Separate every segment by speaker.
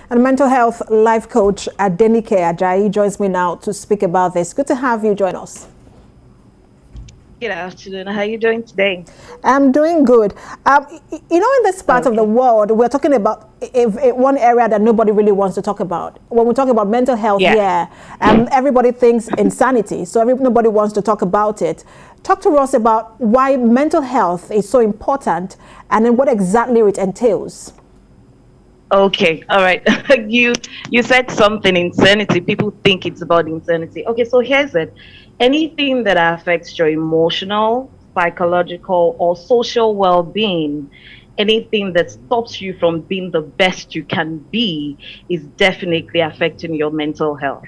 Speaker 1: And mental health life coach Adenike Ajayi joins me now to speak about this. Good to have you join us.
Speaker 2: Good afternoon. How are you doing today?
Speaker 1: I'm doing good. In this part of the world, we're talking about one area that nobody really wants to talk about. When we talk about mental health, everybody thinks insanity. So nobody wants to talk about it. Talk to us about why mental health is so important and then what exactly it entails.
Speaker 2: Okay, all right. you said something, insanity. People think it's about insanity. Okay, so here's it. Anything that affects your emotional, psychological, or social well-being, anything that stops you from being the best you can be, is definitely affecting your mental health.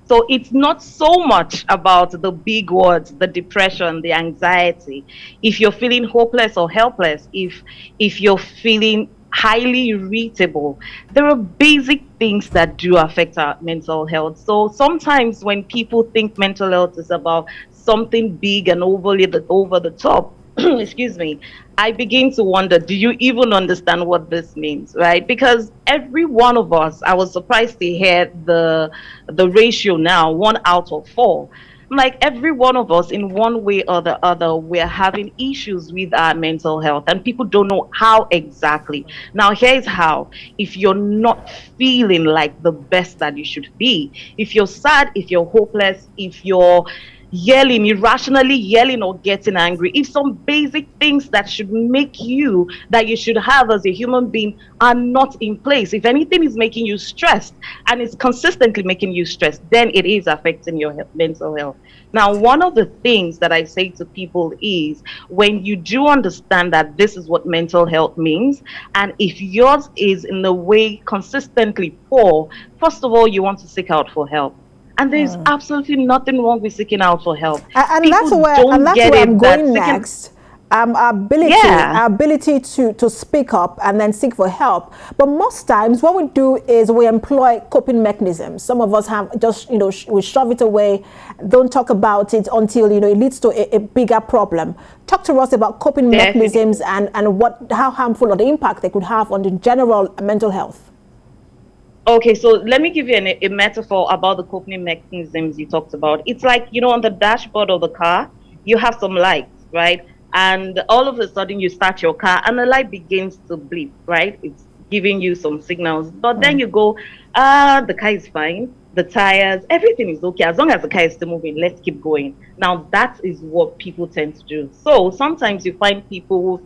Speaker 2: So it's not so much about the big words, the depression, the anxiety. If you're feeling hopeless or helpless, if you're feeling highly irritable, there are basic things that do affect our mental health. So sometimes when people think mental health is about something big and over the top, excuse me, I begin to wonder, do you even understand what this means, right? Because every one of us, I was surprised to hear the ratio now, 1 out of 4. Like every one of us in one way or the other, we're having issues with our mental health and people don't know how exactly. Now, here's how. If you're not feeling like the best that you should be, if you're sad, if you're hopeless, if you're yelling, irrationally yelling or getting angry, if some basic things that should make you, that you should have as a human being are not in place, if anything is making you stressed and it's consistently making you stressed, then it is affecting your mental health. Now, one of the things that I say to people is when you do understand that this is what mental health means, and if yours is in a way consistently poor, first of all, you want to seek out for help. And there's absolutely nothing wrong with seeking out for help.
Speaker 1: And that's where I'm going next. Our ability to speak up and then seek for help. But most times what we do is we employ coping mechanisms. Some of us have just, we shove it away, don't talk about it until, it leads to a bigger problem. Talk to us about coping mechanisms and how harmful or the impact they could have on the general mental health.
Speaker 2: Okay, so let me give you a metaphor about the coping mechanisms you talked about. It's like, on the dashboard of the car, you have some lights, right? And all of a sudden you start your car and the light begins to bleep, right? It's giving you some signals. But then you go, the car is fine, the tires, everything is okay. As long as the car is still moving, let's keep going. Now, that is what people tend to do. So sometimes you find people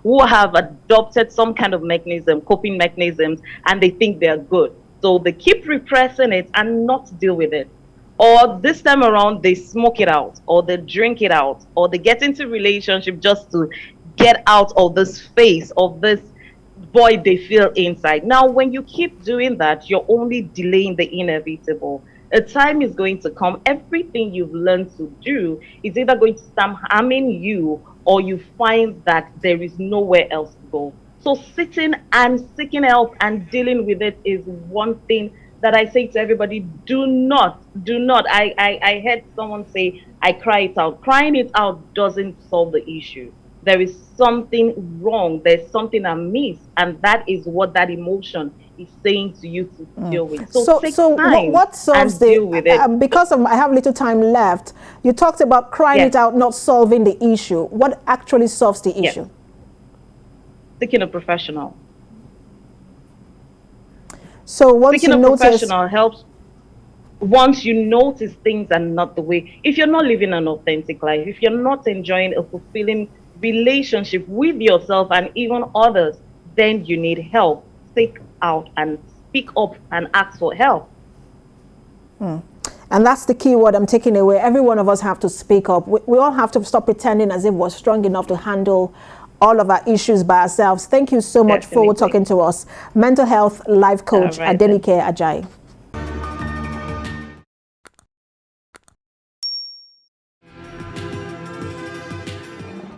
Speaker 2: who have adopted some kind of mechanism, coping mechanisms, and they think they're good. So they keep repressing it and not deal with it. Or this time around, they smoke it out, or they drink it out, or they get into relationship just to get out of this phase of this void they feel inside. Now, when you keep doing that, you're only delaying the inevitable. A time is going to come. Everything you've learned to do is either going to start harming you, or you find that there is nowhere else to go. So sitting and seeking help and dealing with it is one thing that I say to everybody, do not. I heard someone say, I cry it out. Crying it out doesn't solve the issue. There is something wrong. There's something amiss. And that is what that emotion is saying to you to deal with. So take time
Speaker 1: what solves
Speaker 2: and deal with it.
Speaker 1: Because I have little time left, you talked about crying it out, not solving the issue. What actually solves the issue?
Speaker 2: Seeking a professional.
Speaker 1: So once
Speaker 2: Seeking a professional helps. Once you notice things are not the way, if you're not living an authentic life, if you're not enjoying a fulfilling relationship with yourself and even others, then you need help. Seek out and speak up and ask for help.
Speaker 1: And that's the key word I'm taking away. Every one of us have to speak up. We all have to stop pretending as if we're strong enough to handle all of our issues by ourselves. Thank you so much for talking to us. Mental health life coach Adenike Ajayi.